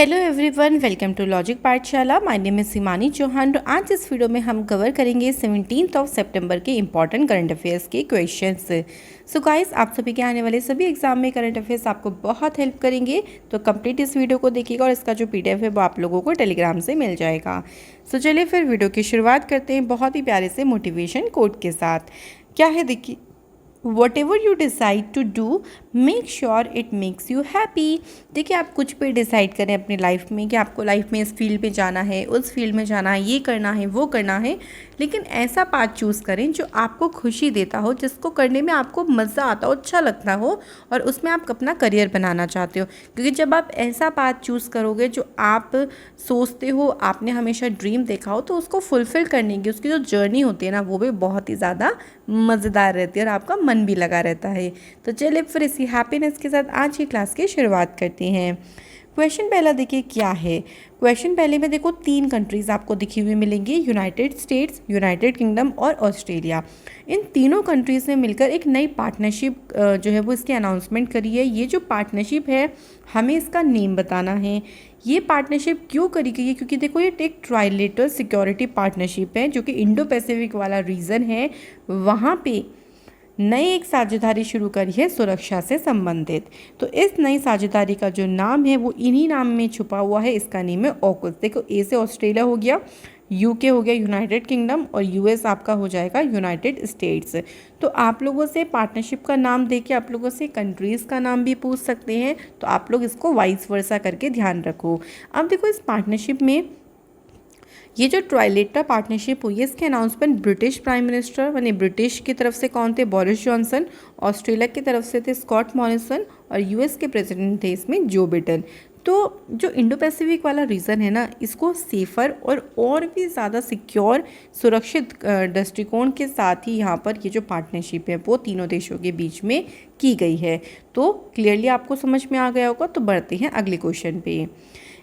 Hello everyone, welcome to Logic Pathshala. My name is Seemani Chauhan. आज इस video में हम कवर करेंगे 17 सितंबर के इंपॉर्टेंट करंट अफेयर्स के क्वेश्चंस। सो गाइस, आप सभी के आने वाले सभी एग्जाम में करंट अफेयर्स आपको बहुत हेल्प करेंगे, तो कंप्लीट इस वीडियो को देखिएगा और इसका जो पीडीएफ है वो आप लोगों को टेलीग्राम से मिल जाएगा। सो चलिए फिर वीडियो की शुरुआत करते हैं बहुत ही प्यारे से मोटिवेशन कोट के साथ। क्या है देखिए, Whatever you decide to do, make sure it makes you happy। देखिए, आप कुछ भी डिसाइड करें अपनी लाइफ में कि आपको लाइफ में इस फील्ड में जाना है, उस फील्ड में जाना है, ये करना है, वो करना है, लेकिन ऐसा पाथ चूज़ करें जो आपको खुशी देता हो, जिसको करने में आपको मज़ा आता हो, अच्छा लगता हो और उसमें आप अपना करियर बनाना चाहते हो। क्योंकि जब आप ऐसा पाथ चूज़ करोगे जो आप सोचते हो, आपने हमेशा ड्रीम देखा हो, तो उसको फुलफ़िल करने की उसकी जो जर्नी होती है ना, वो भी बहुत ही ज़्यादा मज़ेदार रहती है और आपका मन भी लगा रहता है। तो चलिए फिर इसी हैप्पीनेस के साथ आज की क्लास की शुरुआत करते हैं। क्वेश्चन पहला देखिए क्या है। क्वेश्चन पहले में देखो 3 कंट्रीज़ आपको दिखी हुई मिलेंगी, यूनाइटेड स्टेट्स, यूनाइटेड किंगडम और ऑस्ट्रेलिया। इन तीनों कंट्रीज़ ने मिलकर एक नई पार्टनरशिप जो है वो इसकी अनाउंसमेंट करी है। ये जो पार्टनरशिप है, हमें इसका नेम बताना है। ये पार्टनरशिप क्यों करी गई है? क्योंकि देखो, ये एक ट्राइलेटरल सिक्योरिटी पार्टनरशिप है जो कि इंडो पैसिफिक वाला रीजन है, वहाँ पे नई एक साझेदारी शुरू करी है सुरक्षा से संबंधित। तो इस नई साझेदारी का जो नाम है वो इन्हीं नाम में छुपा हुआ है। इसका नेम है ऑकस। देखो, ए से ऑस्ट्रेलिया हो गया, यूके हो गया यूनाइटेड किंगडम, और यूएस आपका हो जाएगा यूनाइटेड स्टेट्स। तो आप लोगों से पार्टनरशिप का नाम दे के आप लोगों से कंट्रीज़ का नाम भी पूछ सकते हैं, तो आप लोग इसको वाइस वर्सा करके ध्यान रखो। अब देखो, इस पार्टनरशिप में ये जो ट्राइलेटरल पार्टनरशिप हुई है, इसके अनाउंसमेंट ब्रिटिश प्राइम मिनिस्टर, यानी ब्रिटिश की तरफ से कौन थे? Boris Johnson. ऑस्ट्रेलिया की तरफ से थे स्कॉट मॉरिसन, और यूएस के प्रेसिडेंट थे इसमें जो बिडेन। तो जो इंडो पैसिफिक वाला रीजन है ना, इसको सेफर और भी ज़्यादा सिक्योर, सुरक्षित दृष्टिकोण के साथ ही यहाँ पर ये जो पार्टनरशिप है वो तीनों देशों के बीच में की गई है। तो क्लियरली आपको समझ में आ गया होगा। तो बढ़ते हैं अगले क्वेश्चन पे।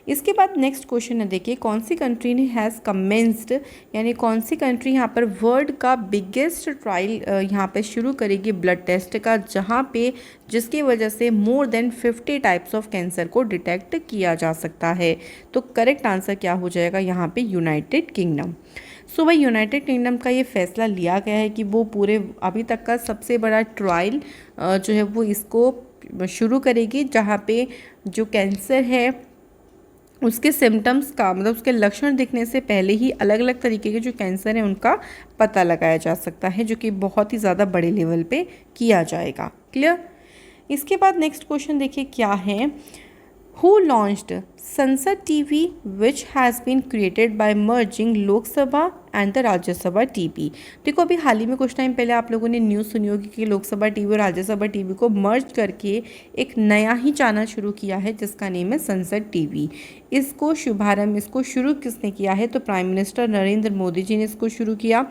इसके बाद नेक्स्ट क्वेश्चन है, देखिए कौन सी कंट्री ने हैज़ कमेंस्ड, यानी कौन सी कंट्री यहाँ पर वर्ल्ड का बिगेस्ट ट्रायल यहाँ पे शुरू करेगी ब्लड टेस्ट का, जहाँ पे जिसकी वजह से more than 50 types of cancer को डिटेक्ट किया जा सकता है। तो करेक्ट आंसर क्या हो जाएगा यहाँ पे? United kingdom. सो भाई, यूनाइटेड किंगडम का ये फैसला लिया गया है कि वो पूरे अभी तक का सबसे बड़ा ट्रायल जो है वो इसको शुरू करेगी, जहाँ पे जो कैंसर है उसके सिम्टम्स का, मतलब उसके लक्षण दिखने से पहले ही अलग अलग तरीके के जो कैंसर हैं उनका पता लगाया जा सकता है, जो कि बहुत ही ज़्यादा बड़े लेवल पे किया जाएगा। क्लियर? इसके बाद नेक्स्ट क्वेश्चन देखिए क्या है। Who launched Sansad TV, which has been created by merging लोक सभा एंड द राज्यसभा टीवी? देखो, अभी हाल ही में कुछ टाइम पहले आप लोगों ने न्यूज़ सुनी होगी कि लोकसभा टीवी और राज्यसभा टीवी को मर्ज करके एक नया ही चैनल शुरू किया है जिसका नेम है संसद टीवी। इसको शुरू किसने किया है? तो प्राइम मिनिस्टर नरेंद्र मोदी जी ने इसको शुरू किया।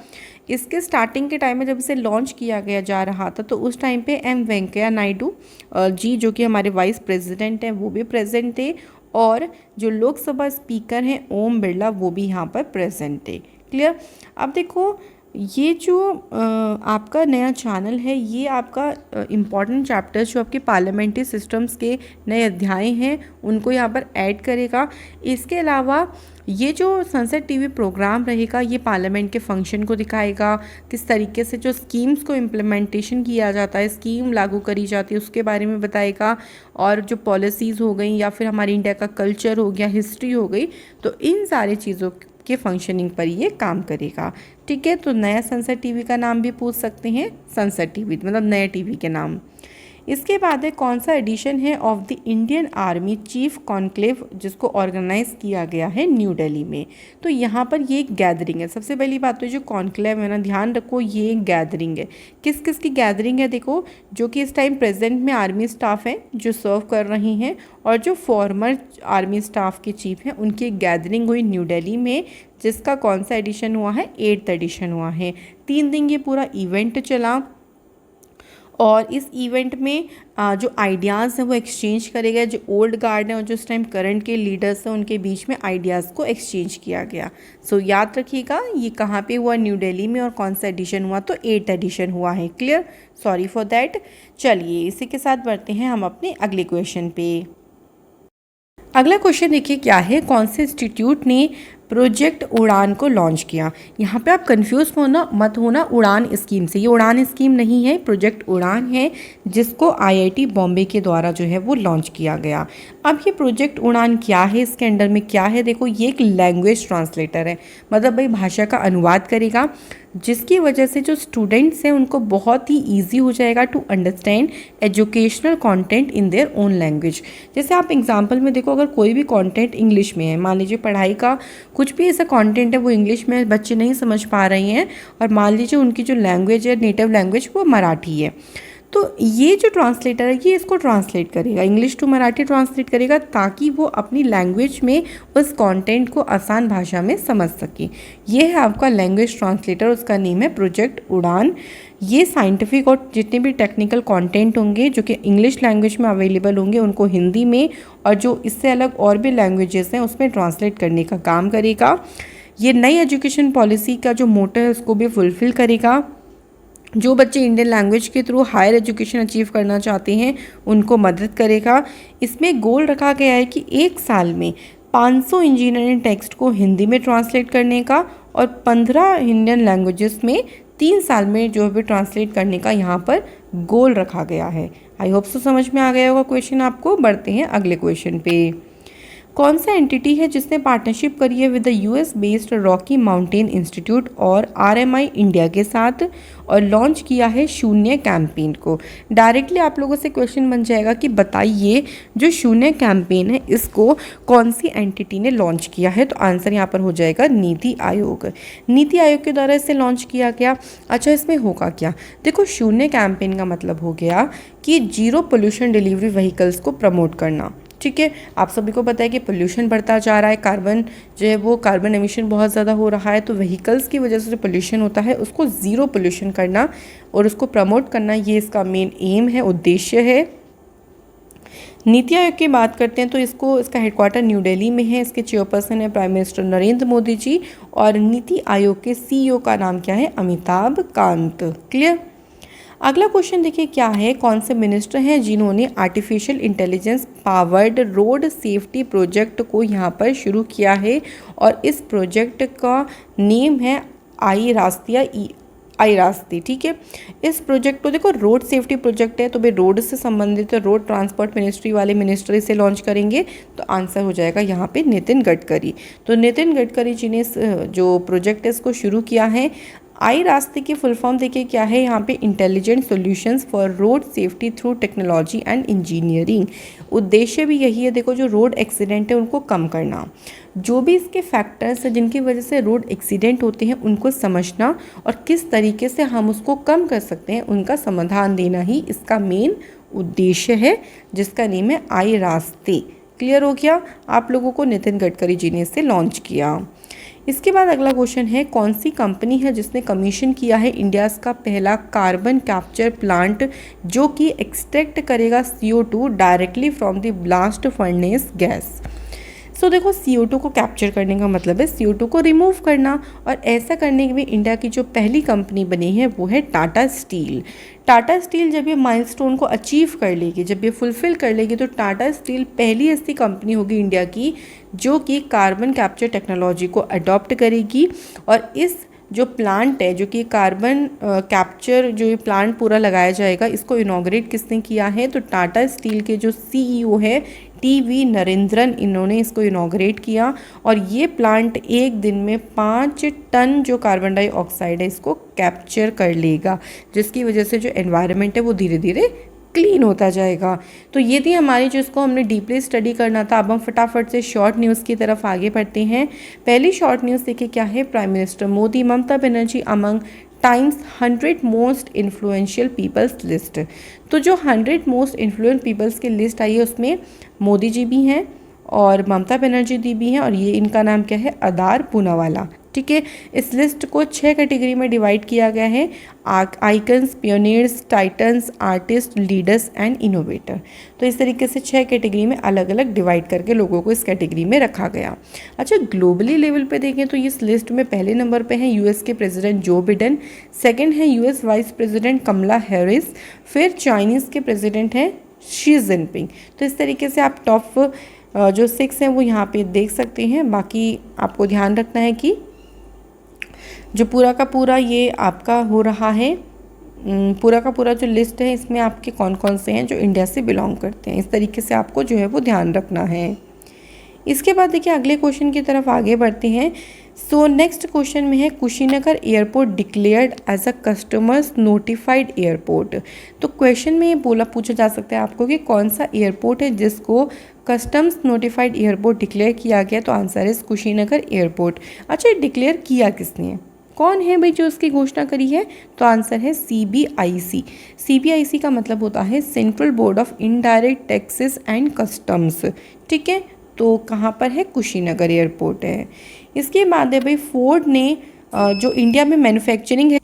इसके स्टार्टिंग के टाइम में जब इसे लॉन्च किया गया जा रहा था, तो उस टाइम पे एम वेंकैया नायडू जी, जो कि हमारे वाइस प्रेसिडेंट हैं, वो भी प्रेजेंट थे, और जो लोकसभा स्पीकर हैं ओम बिरला, वो भी यहाँ पर प्रेजेंट थे। क्लियर? अब देखो, ये जो आपका नया चैनल है, ये आपका इम्पॉर्टेंट चैप्टर्स जो आपके पार्लियामेंट्री सिस्टम्स के नए अध्याय हैं उनको यहाँ पर ऐड करेगा। इसके अलावा ये जो संसद टीवी प्रोग्राम रहेगा, ये पार्लियामेंट के फंक्शन को दिखाएगा, किस तरीके से जो स्कीम्स को इम्प्लीमेंटेशन किया जाता है, स्कीम लागू करी जाती है, उसके बारे में बताएगा, और जो पॉलिसीज़ हो गई या फिर हमारी इंडिया का कल्चर हो गया, हिस्ट्री हो गई, तो इन सारी चीज़ों के फंक्शनिंग पर ये काम करेगा। ठीक है? तो नया संसद टीवी का नाम भी पूछ सकते हैं, संसद टीवी, मतलब नए टीवी के नाम। इसके बाद है कौन सा एडिशन है of the Indian army chief conclave, जिसको ऑर्गेनाइज किया गया है न्यू दिल्ली में। तो यहाँ पर ये एक गैदरिंग है। सबसे पहली बात तो जो कॉन्क्लेव है ना, ध्यान रखो, ये एक गैदरिंग है। किस किस की गैदरिंग है? देखो, जो कि इस टाइम प्रेजेंट में आर्मी स्टाफ हैं जो सर्व कर रही हैं, और जो फॉर्मर आर्मी स्टाफ के चीफ हैं, उनकी एक गैदरिंग हुई न्यू दिल्ली में, जिसका कौन सा एडिशन हुआ है? 8th एडिशन हुआ है। 3 दिन ये पूरा इवेंट चला, और इस इवेंट में जो आइडियाज़ हैं वो एक्सचेंज करे गए। जो ओल्ड गार्ड हैं और जो इस टाइम करंट के लीडर्स हैं, उनके बीच में आइडियाज़ को एक्सचेंज किया गया। सो याद रखिएगा, ये कहाँ पे हुआ? न्यू दिल्ली में। और कौन सा एडिशन हुआ? तो 8th एडिशन हुआ है। क्लियर? Sorry for that. चलिए, इसी के साथ बढ़ते हैं हम अपने अगले क्वेश्चन पे। अगला क्वेश्चन देखिए क्या है, कौन से इंस्टीट्यूट ने प्रोजेक्ट उड़ान को लॉन्च किया। यहाँ पे आप कंफ्यूज मत होना उड़ान स्कीम से, ये उड़ान स्कीम नहीं है, प्रोजेक्ट उड़ान है जिसको आईआईटी बॉम्बे के द्वारा जो है वो लॉन्च किया गया। अब ये प्रोजेक्ट उड़ान क्या है, इसके अंडर में क्या है, देखो ये एक लैंग्वेज ट्रांसलेटर है, मतलब भाई भाषा का अनुवाद करेगा, जिसकी वजह से जो स्टूडेंट्स हैं उनको बहुत ही ईजी हो जाएगा to understand educational content in their own language. जैसे आप एग्जांपल में देखो, अगर कोई भी कंटेंट इंग्लिश में है, मान लीजिए पढ़ाई का कुछ भी ऐसा कंटेंट है वो इंग्लिश में बच्चे नहीं समझ पा रहे हैं, और मान लीजिए उनकी जो लैंग्वेज है, नेटिव लैंग्वेज, वो मराठी है, तो ये जो ट्रांसलेटर है ये इसको ट्रांसलेट करेगा, इंग्लिश टू मराठी ट्रांसलेट करेगा, ताकि वो अपनी लैंग्वेज में उस कंटेंट को आसान भाषा में समझ सके। ये है आपका लैंग्वेज ट्रांसलेटर, उसका नेम है प्रोजेक्ट उड़ान। ये साइंटिफिक और जितने भी टेक्निकल कंटेंट होंगे जो कि इंग्लिश लैंग्वेज में अवेलेबल होंगे उनको हिंदी में, और जो इससे अलग और भी लैंग्वेजेस हैं उसमें ट्रांसलेट करने का काम करेगा। ये नई एजुकेशन पॉलिसी का जो मोटो है उसको भी फुलफ़िल करेगा। जो बच्चे इंडियन लैंग्वेज के थ्रू हायर एजुकेशन अचीव करना चाहते हैं उनको मदद करेगा। इसमें गोल रखा गया है कि एक साल में 500 इंजीनियरिंग टेक्स्ट को हिंदी में ट्रांसलेट करने का, और 15 इंडियन लैंग्वेजेस में 3 साल में जो भी ट्रांसलेट करने का यहाँ पर गोल रखा गया है। आई होप सो समझ में आ गया होगा क्वेश्चन आपको। बढ़ते हैं अगले क्वेश्चन पे। कौन सा एंटिटी है जिसने पार्टनरशिप करी है with the US based Rocky mountain institute और आरएमआई इंडिया के साथ, और लॉन्च किया है शून्य कैंपेन को। डायरेक्टली आप लोगों से क्वेश्चन बन जाएगा कि बताइए जो शून्य कैंपेन है इसको कौन सी एंटिटी ने लॉन्च किया है, तो आंसर यहाँ पर हो जाएगा नीति आयोग। नीति आयोग के द्वारा इसे लॉन्च किया गया। अच्छा, इसमें होगा क्या, देखो शून्य कैंपेन का मतलब हो गया कि जीरो पोल्यूशन डिलीवरी व्हीकल्स को प्रमोट करना। ठीक है, आप सभी को पता है कि पोल्यूशन बढ़ता जा रहा है, कार्बन जो है वो कार्बन एमिशन बहुत ज़्यादा हो रहा है, तो व्हीकल्स की वजह से जो पोल्यूशन होता है उसको ज़ीरो पोल्यूशन करना और उसको प्रमोट करना, ये इसका मेन एम है, उद्देश्य है। नीति आयोग की बात करते हैं तो इसका हेडक्वार्टर न्यू दिल्ली में है। इसके चेयरपर्सन है प्राइम मिनिस्टर नरेंद्र मोदी जी, और नीति आयोग के सीईओ का नाम क्या है, अमिताभ कांत। क्लियर। अगला क्वेश्चन देखिए क्या है, कौन से मिनिस्टर हैं जिन्होंने artificial intelligence powered road safety project को यहाँ पर शुरू किया है, और इस प्रोजेक्ट का नेम है आई रास्ते। ठीक है, इस प्रोजेक्ट को देखो रोड सेफ्टी प्रोजेक्ट है, तो भाई रोड से संबंधित रोड ट्रांसपोर्ट मिनिस्ट्री वाले मिनिस्टर इसे लॉन्च करेंगे, तो आंसर हो जाएगा यहाँ पे नितिन गडकरी। तो नितिन गडकरी जी ने जो प्रोजेक्ट है इसको शुरू किया है। आई रास्ते की फुल फॉर्म देखिए क्या है यहाँ पे, intelligent solutions for road safety through technology and engineering. उद्देश्य भी यही है, देखो जो रोड एक्सीडेंट है उनको कम करना, जो भी इसके फैक्टर्स हैं जिनकी वजह से रोड एक्सीडेंट होते हैं उनको समझना, और किस तरीके से हम उसको कम कर सकते हैं उनका समाधान देना ही इसका मेन उद्देश्य है, जिसका नेम है आई रास्ते। क्लियर हो गया आप लोगों को, नितिन गडकरी जी ने इसे लॉन्च किया। इसके बाद अगला क्वेश्चन है, कौन सी कंपनी है जिसने कमीशन किया है इंडियाज़ का पहला कार्बन कैप्चर प्लांट जो कि एक्सट्रैक्ट करेगा CO2 directly from the blast furnace gas. So देखो CO2 को कैप्चर करने का मतलब है CO2 को रिमूव करना, और ऐसा करने के लिए इंडिया की जो पहली कंपनी बनी है वो है टाटा स्टील। टाटा स्टील जब ये माइलस्टोन को अचीव कर लेगी, जब ये फुलफ़िल कर लेगी, तो टाटा स्टील पहली ऐसी कंपनी होगी इंडिया की जो कि कार्बन कैप्चर टेक्नोलॉजी को अडॉप्ट करेगी। और इस जो प्लांट है, जो कि कार्बन कैप्चर जो ये प्लांट पूरा लगाया जाएगा, इसको इनॉग्रेट किसने किया है, तो टाटा स्टील के जो CEO है TV नरेंद्रन, इन्होंने इसको इनॉग्रेट किया। और ये प्लांट एक दिन में 5 टन जो कार्बन डाइऑक्साइड है इसको कैप्चर कर लेगा, जिसकी वजह से जो एनवायरनमेंट है वो धीरे धीरे क्लीन होता जाएगा। तो ये थी हमारी जो इसको हमने डीपली स्टडी करना था। अब हम फटाफट से शॉर्ट न्यूज़ की तरफ आगे बढ़ते हैं। पहली शॉर्ट न्यूज़ देखिए क्या है, prime minister Modi Mamata Banerjee among Times 100 most influential peoples list. तो जो 100 मोस्ट इन्फ्लुएंस पीपल्स की लिस्ट आई है उसमें मोदी जी भी हैं और ममता बनर्जी जी भी हैं, और ये इनका नाम क्या है, अदार पूनावाला। ठीक है, इस लिस्ट को 6 कैटेगरी में डिवाइड किया गया है, icons, pioneers, titans, artist, leaders and innovator. तो इस तरीके से 6 कैटेगरी में अलग अलग डिवाइड करके लोगों को इस कैटेगरी में रखा गया। अच्छा, ग्लोबली लेवल पे देखें तो इस लिस्ट में पहले नंबर पे हैं US के प्रेसिडेंट जो बिडेन, सेकंड है US vice president Kamala Harris, फिर चाइनीज़ के प्रेसिडेंट हैं शी जिनपिंग। तो इस तरीके से आप टॉप जो 6 हैं वो यहाँ पे देख सकते हैं। बाकी आपको ध्यान रखना है कि जो पूरा का पूरा ये आपका हो रहा है, पूरा का पूरा जो लिस्ट है इसमें आपके कौन कौन से हैं जो इंडिया से बिलोंग करते हैं। इस तरीके से आपको जो है वो ध्यान रखना है। इसके बाद देखिए अगले क्वेश्चन की तरफ आगे बढ़ते हैं। सो नेक्स्ट क्वेश्चन में है Kushinagar airport declared as a customers notified airport. तो क्वेश्चन में ये पूछा जा सकता है आपको कि कौन सा एयरपोर्ट है जिसको कस्टम्स नोटिफाइड एयरपोर्ट डिक्लेयर किया गया। तो आंसर है कुशीनगर एयरपोर्ट। अच्छा, ये डिक्लेयर किया किसने, कौन है भाई जो उसकी घोषणा करी है? तो आंसर है CBIC। CBIC का मतलब होता है central board of indirect taxes and customs. ठीक है, तो कहाँ पर है? कुशीनगर एयरपोर्ट है। इसके बाद है भाई फोर्ड ने जो इंडिया में मैन्युफैक्चरिंग है,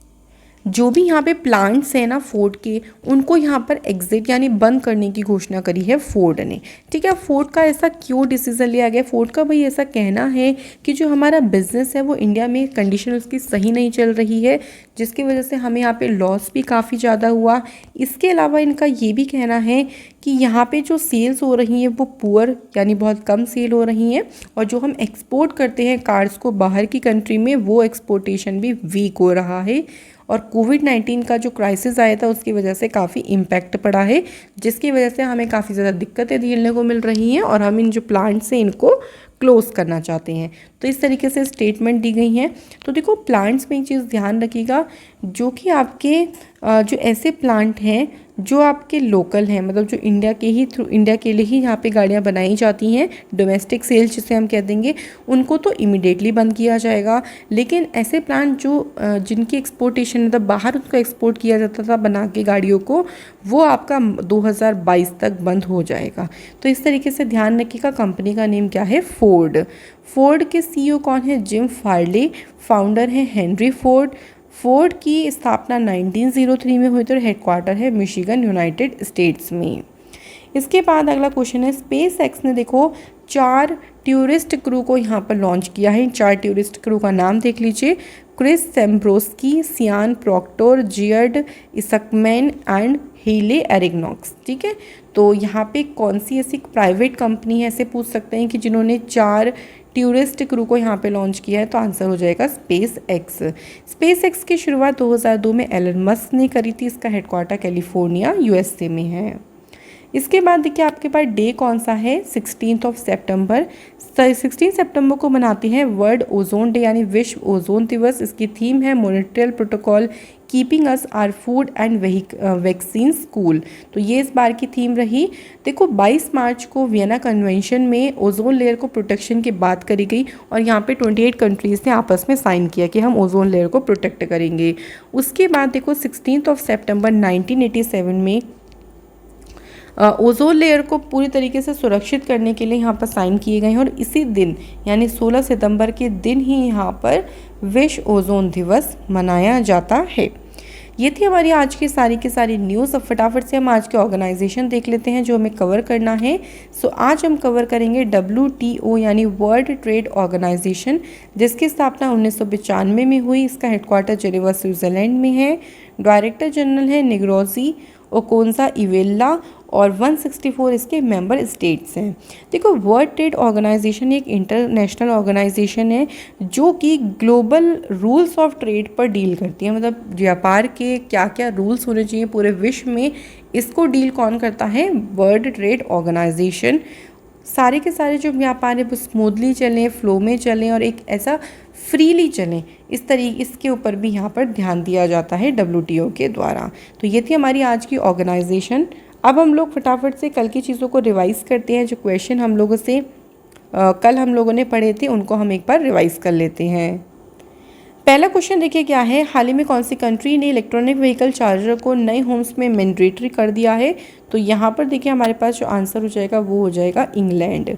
जो भी यहाँ पे प्लांट्स हैं ना फोर्ड के, उनको यहाँ पर एग्जिट यानी बंद करने की घोषणा करी है फोर्ड ने। ठीक है, फोर्ड का ऐसा क्यों डिसीजन लिया गया? फोर्ड का भाई ऐसा कहना है कि जो हमारा बिजनेस है वो इंडिया में कंडीशन उसकी सही नहीं चल रही है, जिसकी वजह से हमें यहाँ पे लॉस भी काफ़ी ज़्यादा हुआ। इसके अलावा इनका ये भी कहना है कि यहाँ पे जो सेल्स हो रही हैं वो पुअर यानी बहुत कम सेल हो रही हैं, और जो हम एक्सपोर्ट करते हैं कार्स को बाहर की कंट्री में, वो एक्सपोर्टेशन भी वीक हो रहा है। और कोविड-19 का जो क्राइसिस आया था उसकी वजह से काफ़ी इम्पैक्ट पड़ा है, जिसकी वजह से हमें काफ़ी ज़्यादा दिक्कतें झेलने को मिल रही हैं, और हम इन जो प्लांट्स हैं इनको क्लोज़ करना चाहते हैं। तो इस तरीके से स्टेटमेंट दी गई हैं। तो देखो प्लांट्स में एक चीज़ ध्यान रखिएगा, जो कि आपके जो ऐसे प्लांट हैं जो आपके लोकल हैं, मतलब जो इंडिया के ही थ्रू इंडिया के लिए ही यहाँ पे गाड़ियाँ बनाई जाती हैं, डोमेस्टिक सेल्स जिसे हम कह देंगे, उनको तो इमीडिएटली बंद किया जाएगा। लेकिन ऐसे प्लांट जो जिनकी एक्सपोर्टेशन मतलब बाहर उनको एक्सपोर्ट किया जाता था बना के गाड़ियों को, वो आपका 2022 तक बंद हो जाएगा। तो इस तरीके से ध्यान रखिएगा। कंपनी का नेम क्या है? फोर्ड। फोर्ड के CEO कौन है? Jim Farley. फाउंडर है हेनरी फोर्ड। फोर्ड की स्थापना 1903 में हुई थी और हेडक्वार्टर है मिशिगन, यूनाइटेड स्टेट्स में। इसके बाद अगला क्वेश्चन है स्पेस एक्स ने देखो 4 टूरिस्ट क्रू को यहाँ पर लॉन्च किया है। 4 टूरिस्ट क्रू का नाम देख लीजिए। क्रिस सेम्ब्रोस्की, सियान प्रॉक्टर, जियर्ड इसकमैन एंड हीले एरिग्नॉक्स। ठीक है, तो यहाँ पे कौन सी ऐसी प्राइवेट कंपनी है, ऐसे पूछ सकते हैं कि जिन्होंने 4 टूरिस्ट क्रू को यहाँ पे लॉन्च किया है। तो आंसर हो जाएगा स्पेस एक्स। स्पेस एक्स की शुरुआत 2002 में एलन मस्क ने करी थी। इसका हेडक्वार्टर कैलिफोर्निया USA में है। इसके बाद देखिए आपके पास डे कौन सा है? 16 सितंबर। 16 सितंबर को मनाते हैं वर्ल्ड ओजोन डे यानी विश्व ओजोन दिवस। इसकी थीम है Montreal protocol keeping us our food and vaccine cool. तो ये इस बार की थीम रही। देखो 22 मार्च को वियना कन्वेंशन में ओजोन लेयर को प्रोटेक्शन की बात करी गई, और यहाँ पे 28 कंट्रीज़ ने आपस में साइन किया कि हम ओजोन लेयर को प्रोटेक्ट करेंगे। उसके बाद देखो 16 सितंबर 1987 में ओजोन लेयर को पूरी तरीके से सुरक्षित करने के लिए यहाँ पर साइन किए गए हैं, और इसी दिन यानी 16 सितंबर के दिन ही यहाँ पर विश्व ओजोन दिवस मनाया जाता है। ये थी हमारी आज की सारी न्यूज़। अब फटाफट से हम आज के ऑर्गेनाइजेशन देख लेते हैं जो हमें कवर करना है। सो आज हम कवर करेंगे WTO यानी वर्ल्ड ट्रेड ऑर्गेनाइजेशन, जिसकी स्थापना 1995 में हुई। इसका हेडक्वार्टर जेनेवा स्विट्ज़रलैंड में है। डायरेक्टर जनरल है निग्रोजी ओकोंजा इवेला, और 164 इसके मेंबर स्टेट्स हैं। देखो वर्ल्ड ट्रेड ऑर्गेनाइजेशन एक इंटरनेशनल ऑर्गेनाइजेशन है जो कि ग्लोबल रूल्स ऑफ ट्रेड पर डील करती है, मतलब व्यापार के क्या क्या रूल्स होने चाहिए पूरे विश्व में, इसको डील कौन करता है? World Trade Organization. सारे के सारे जो व्यापार है वो स्मूथली चलें, फ्लो में चलें और एक ऐसा फ्रीली चलें, इसके ऊपर भी यहाँ पर ध्यान दिया जाता है WTO के द्वारा। तो ये थी हमारी आज की ऑर्गेनाइजेशन। अब हम लोग फटाफट से कल की चीज़ों को रिवाइज़ करते हैं। जो क्वेश्चन हम लोगों से कल हम लोगों ने पढ़े थे उनको हम एक बार रिवाइज़ कर लेते हैं। पहला क्वेश्चन देखिए क्या है, हाल ही में कौन सी कंट्री ने इलेक्ट्रॉनिक व्हीकल चार्जर को नए होम्स में मैंडेटरी कर दिया है? तो यहाँ पर देखिए हमारे पास जो आंसर हो जाएगा वो हो जाएगा इंग्लैंड।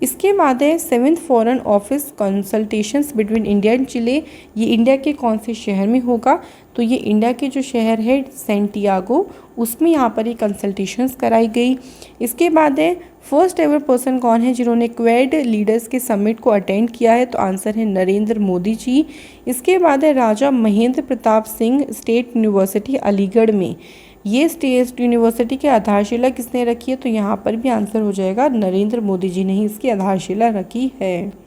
इसके बाद है 7th foreign office consultations between India and Chile. ये इंडिया के कौन से शहर में होगा? तो ये इंडिया के जो शहर है सेंटियागो, उसमें यहाँ पर ये कंसल्टेशंस कराई गई। इसके बाद है फर्स्ट एवर पर्सन कौन है जिन्होंने क्वेड लीडर्स के समिट को अटेंड किया है? तो आंसर है नरेंद्र मोदी जी। इसके बाद है राजा महेंद्र प्रताप सिंह स्टेट यूनिवर्सिटी अलीगढ़ में ये स्टेट यूनिवर्सिटी की आधारशिला किसने रखी है? तो यहाँ पर भी आंसर हो जाएगा नरेंद्र मोदी जी ने ही इसकी आधारशिला रखी है।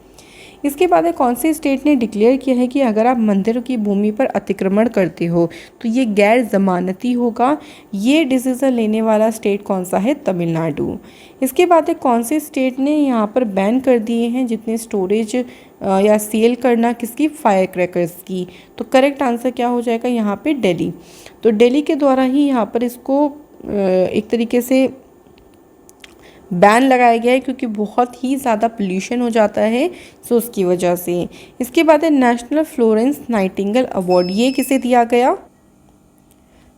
इसके बाद है कौन सी स्टेट ने डिक्लेयर किया है कि अगर आप मंदिर की भूमि पर अतिक्रमण करते हो तो ये गैर जमानती होगा। ये डिसीजन लेने वाला स्टेट कौन सा है? तमिलनाडु। इसके बाद है कौन सी स्टेट ने यहाँ पर बैन कर दिए हैं जितने स्टोरेज या सेल करना किसकी? फायर क्रैकर्स की। तो करेक्ट आंसर क्या हो जाएगा यहाँ पे? दिल्ली। तो दिल्ली के द्वारा ही यहाँ पर इसको एक तरीके से बैन लगाया गया है क्योंकि बहुत ही ज़्यादा पोल्यूशन हो जाता है, सो उसकी वजह से। इसके बाद है नेशनल फ्लोरेंस नाइटिंगेल अवार्ड, ये किसे दिया गया?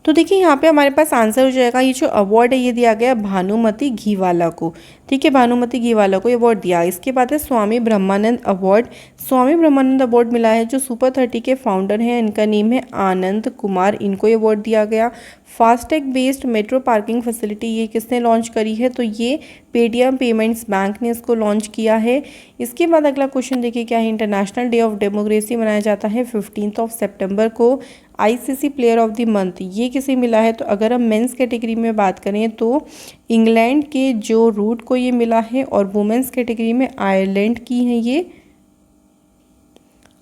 तो देखिए यहाँ पे हमारे पास आंसर हो जाएगा, ये जो अवार्ड है ये दिया गया भानुमति घीवाला को। ठीक है, भानुमति घीवाला को ये अवार्ड दिया। इसके बाद है स्वामी ब्रह्मानंद अवार्ड। स्वामी ब्रह्मानंद अवार्ड मिला है जो सुपर 30 के फाउंडर हैं, इनका नेम है आनंद कुमार, इनको ये अवार्ड दिया गया। FASTag based metro parking facility ये किसने लॉन्च करी है? तो ये पेटीएम पेमेंट्स बैंक ने इसको लॉन्च किया है। इसके बाद अगला क्वेश्चन देखिए क्या है, इंटरनेशनल डे ऑफ डेमोक्रेसी मनाया जाता है 15 सितंबर को। ICC player of the month ये किसे मिला है? तो अगर हम मेंस कैटेगरी में बात करें तो इंग्लैंड के जो रूट को ये मिला है, और वुमेंस कैटेगरी में आयरलैंड की हैं ये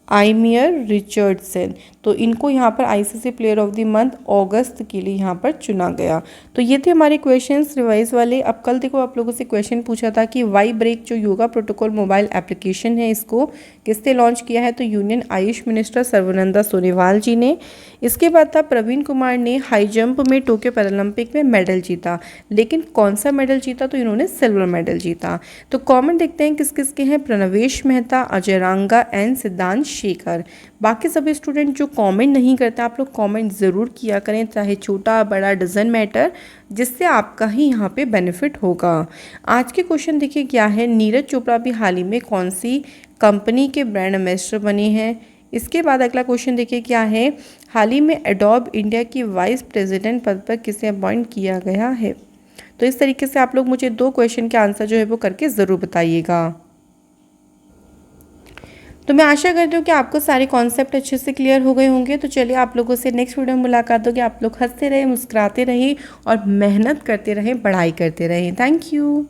आइमियर रिचर्डसन। तो इनको यहाँ पर ICC player of the month अगस्त के लिए यहाँ पर चुना गया। तो ये थे हमारे क्वेश्चंस रिवाइज वाले। अब कल देखो आप लोगों से क्वेश्चन पूछा था कि वाई ब्रेक जो योगा प्रोटोकॉल मोबाइल एप्लीकेशन है इसको किसने लॉन्च किया है? तो यूनियन आयुष मिनिस्टर सर्बानंद सोनोवाल जी ने। इसके बाद था प्रवीण कुमार ने हाई जंप में टोक्यो पैरालंपिक में मेडल जीता, लेकिन कौन सा मेडल जीता? तो इन्होंने सिल्वर मेडल जीता। तो कमेंट देखते हैं किस किस के हैं, प्रणवेश मेहता, अजयरांगा एंड सिद्धांत शेखर। बाकी सभी स्टूडेंट जो कमेंट नहीं करते आप लोग कमेंट ज़रूर किया करें, चाहे छोटा बड़ा डजन मैटर, जिससे आपका ही यहाँ पे बेनिफिट होगा। आज के क्वेश्चन देखिए क्या है, नीरज चोपड़ा भी हाल ही में कौन सी कंपनी के ब्रांड एम्बेसडर बने हैं? इसके बाद अगला क्वेश्चन देखिए क्या है, हाल ही में एडोब इंडिया की वाइस प्रेसिडेंट पद पर किसे अपॉइंट किया गया है? तो इस तरीके से आप लोग मुझे 2 क्वेश्चन के आंसर जो है वो करके ज़रूर बताइएगा। तो मैं आशा करती हूँ कि आपको सारे कॉन्सेप्ट अच्छे से क्लियर हो गए होंगे। तो चलिए आप लोगों से नेक्स्ट वीडियो में मुलाकात होगी। आप लोग हंसते रहें, मुस्कुराते रहें और मेहनत करते रहें, पढ़ाई करते रहें। Thank you.